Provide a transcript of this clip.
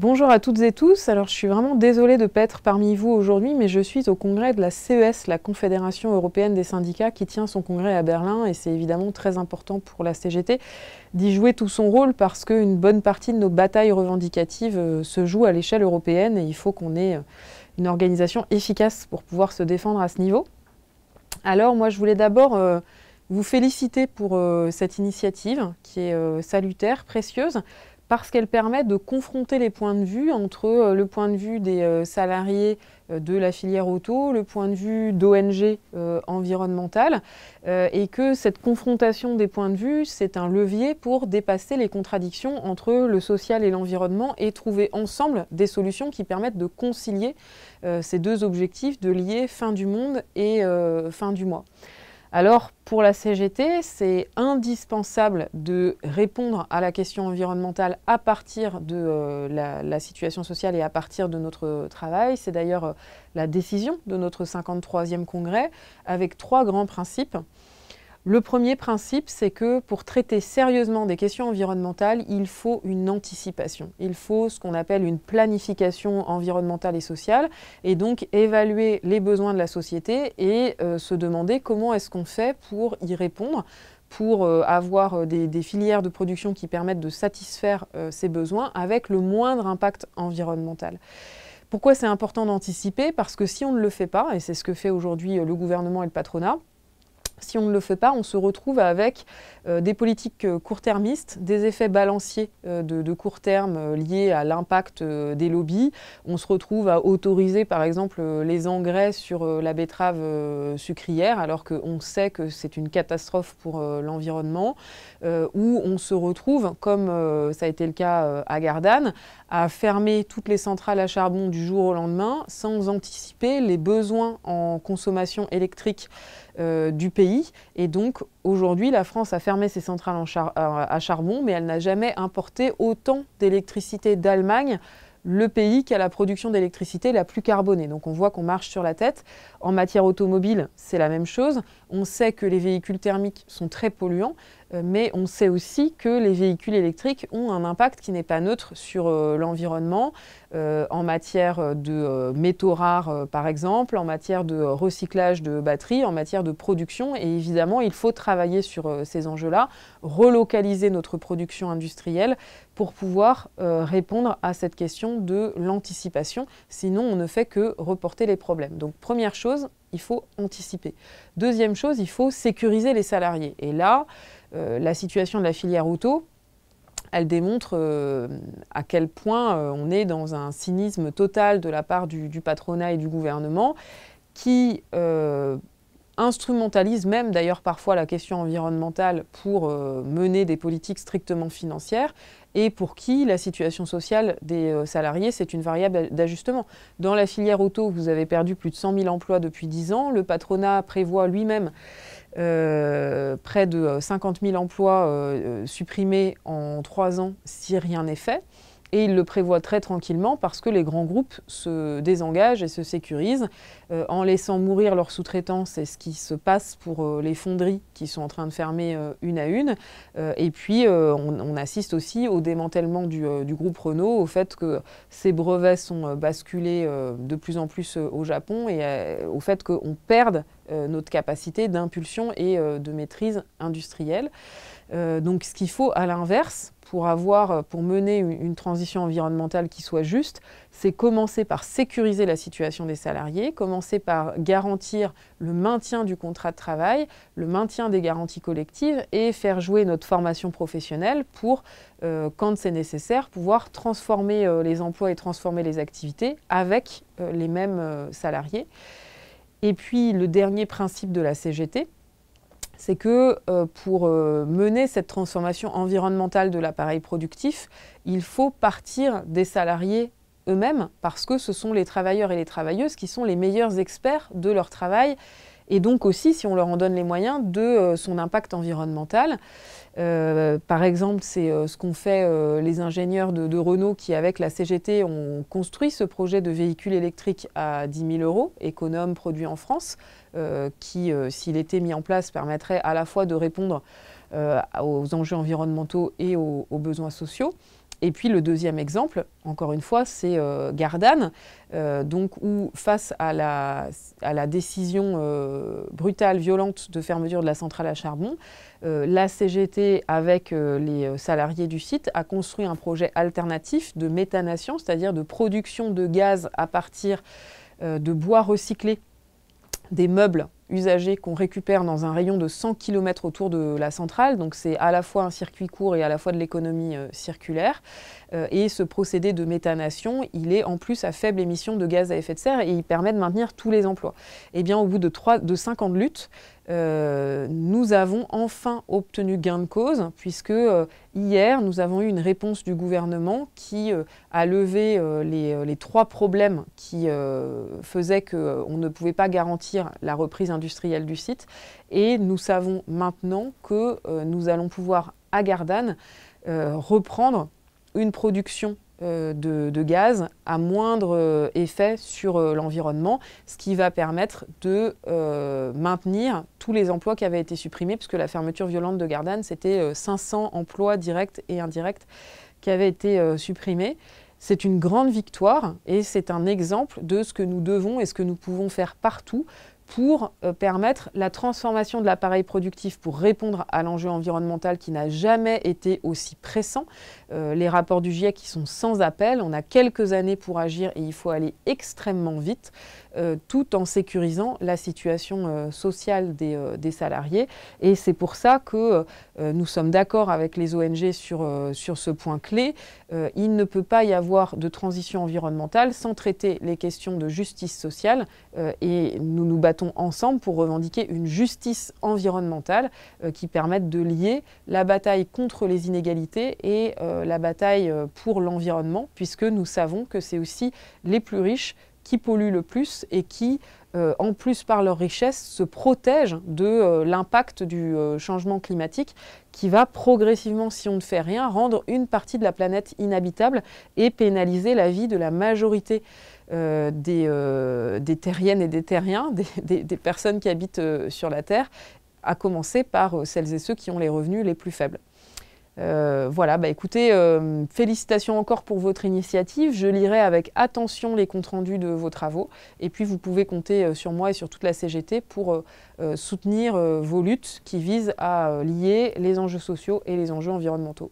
Bonjour à toutes et tous. Alors, je suis vraiment désolée de ne pas être parmi vous aujourd'hui, mais je suis au congrès de la CES, la Confédération européenne des syndicats, qui tient son congrès à Berlin, et c'est évidemment très important pour la CGT d'y jouer tout son rôle parce qu'une bonne partie de nos batailles revendicatives se joue à l'échelle européenne et il faut qu'on ait une organisation efficace pour pouvoir se défendre à ce niveau. Alors, moi, je voulais d'abord vous féliciter pour cette initiative qui est salutaire, précieuse, parce qu'elle permet de confronter les points de vue entre le point de vue des salariés de la filière auto, le point de vue d'ONG environnementales, et que cette confrontation des points de vue, c'est un levier pour dépasser les contradictions entre le social et l'environnement et trouver ensemble des solutions qui permettent de concilier ces deux objectifs, de lier fin du monde et fin du mois. Alors, pour la CGT, c'est indispensable de répondre à la question environnementale à partir de la situation sociale et à partir de notre travail. C'est d'ailleurs la décision de notre 53e congrès avec 3 grands principes. Le premier principe, c'est que pour traiter sérieusement des questions environnementales, il faut une anticipation. Il faut ce qu'on appelle une planification environnementale et sociale, et donc évaluer les besoins de la société et se demander comment est-ce qu'on fait pour y répondre, pour avoir des filières de production qui permettent de satisfaire ces besoins avec le moindre impact environnemental. Pourquoi c'est important d'anticiper? Parce que si on ne le fait pas, et c'est ce que fait aujourd'hui le gouvernement et le patronat, si on ne le fait pas, on se retrouve avec des politiques court-termistes, des effets balanciers de court terme liés à l'impact des lobbies. On se retrouve à autoriser par exemple les engrais sur la betterave sucrière alors qu'on sait que c'est une catastrophe pour l'environnement. Où on se retrouve, comme ça a été le cas à Gardanne, à fermer toutes les centrales à charbon du jour au lendemain sans anticiper les besoins en consommation électrique du pays. Et donc aujourd'hui, la France a fermé ses centrales à charbon, mais elle n'a jamais importé autant d'électricité d'Allemagne, le pays qui a la production d'électricité la plus carbonée. Donc on voit qu'on marche sur la tête. En matière automobile, c'est la même chose. On sait que les véhicules thermiques sont très polluants, mais on sait aussi que les véhicules électriques ont un impact qui n'est pas neutre sur l'environnement, en matière de métaux rares par exemple, en matière de recyclage de batteries, en matière de production. Et évidemment, il faut travailler sur ces enjeux-là, relocaliser notre production industrielle pour pouvoir répondre à cette question de l'anticipation. Sinon, on ne fait que reporter les problèmes. Donc, première chose, il faut anticiper. Deuxième chose, il faut sécuriser les salariés. Et là, la situation de la filière auto, elle démontre à quel point on est dans un cynisme total de la part du patronat et du gouvernement qui instrumentalise même d'ailleurs parfois la question environnementale pour mener des politiques strictement financières et pour qui la situation sociale des salariés, c'est une variable d'ajustement. Dans la filière auto, vous avez perdu plus de 100 000 emplois depuis 10 ans. Le patronat prévoit lui-même près de 50 000 emplois supprimés en 3 ans si rien n'est fait. Et il le prévoit très tranquillement parce que les grands groupes se désengagent et se sécurisent en laissant mourir leurs sous-traitants. C'est ce qui se passe pour les fonderies qui sont en train de fermer une à une. Et puis, on assiste aussi au démantèlement du groupe Renault, au fait que ces brevets sont basculés de plus en plus au Japon et au fait qu'on perde notre capacité d'impulsion et de maîtrise industrielle. Donc, ce qu'il faut à l'inverse, pour mener une transition environnementale qui soit juste, c'est commencer par sécuriser la situation des salariés, commencer par garantir le maintien du contrat de travail, le maintien des garanties collectives et faire jouer notre formation professionnelle pour, quand c'est nécessaire, pouvoir transformer les emplois et transformer les activités avec les mêmes salariés. Et puis, le dernier principe de la CGT, c'est que pour mener cette transformation environnementale de l'appareil productif, il faut partir des salariés eux-mêmes parce que ce sont les travailleurs et les travailleuses qui sont les meilleurs experts de leur travail et donc aussi, si on leur en donne les moyens, de son impact environnemental. Par exemple, c'est ce qu'ont fait les ingénieurs de Renault qui, avec la CGT, ont construit ce projet de véhicule électrique à 10 000 €, économe, produit en France, qui, s'il était mis en place, permettrait à la fois de répondre aux enjeux environnementaux et aux besoins sociaux. Et puis le deuxième exemple, encore une fois, c'est Gardanne, donc où face à la décision brutale, violente de fermeture de la centrale à charbon, la CGT, avec les salariés du site, a construit un projet alternatif de méthanation, c'est-à-dire de production de gaz à partir de bois recyclé, des meubles usagés qu'on récupère dans un rayon de 100 km autour de la centrale. Donc c'est à la fois un circuit court et à la fois de l'économie circulaire. Et ce procédé de méthanation, il est en plus à faible émission de gaz à effet de serre et il permet de maintenir tous les emplois. Et bien au bout de 5 ans de lutte, nous avons enfin obtenu gain de cause, puisque hier, nous avons eu une réponse du gouvernement qui a levé les 3 problèmes qui faisaient qu'on ne pouvait pas garantir la reprise industrielle du site. Et nous savons maintenant que nous allons pouvoir, à Gardanne, reprendre une production de gaz à moindre effet sur l'environnement, ce qui va permettre de maintenir tous les emplois qui avaient été supprimés, puisque la fermeture violente de Gardanne, c'était 500 emplois directs et indirects qui avaient été supprimés. C'est une grande victoire et c'est un exemple de ce que nous devons et ce que nous pouvons faire partout pour permettre la transformation de l'appareil productif pour répondre à l'enjeu environnemental qui n'a jamais été aussi pressant. Les rapports du GIEC qui sont sans appel, on a quelques années pour agir et il faut aller extrêmement vite, tout en sécurisant la situation sociale des salariés. Et c'est pour ça que nous sommes d'accord avec les ONG sur ce point clé. Il ne peut pas y avoir de transition environnementale sans traiter les questions de justice sociale et nous nous battons ensemble pour revendiquer une justice environnementale qui permette de lier la bataille contre les inégalités et la bataille pour l'environnement, puisque nous savons que c'est aussi les plus riches qui polluent le plus et qui, en plus par leur richesse, se protègent de l'impact du changement climatique qui va progressivement, si on ne fait rien, rendre une partie de la planète inhabitable et pénaliser la vie de la majorité des terriennes et des terriens, des personnes qui habitent sur la Terre, à commencer par celles et ceux qui ont les revenus les plus faibles. Voilà, écoutez, félicitations encore pour votre initiative. Je lirai avec attention les comptes rendus de vos travaux. Et puis, vous pouvez compter sur moi et sur toute la CGT pour soutenir vos luttes qui visent à lier les enjeux sociaux et les enjeux environnementaux.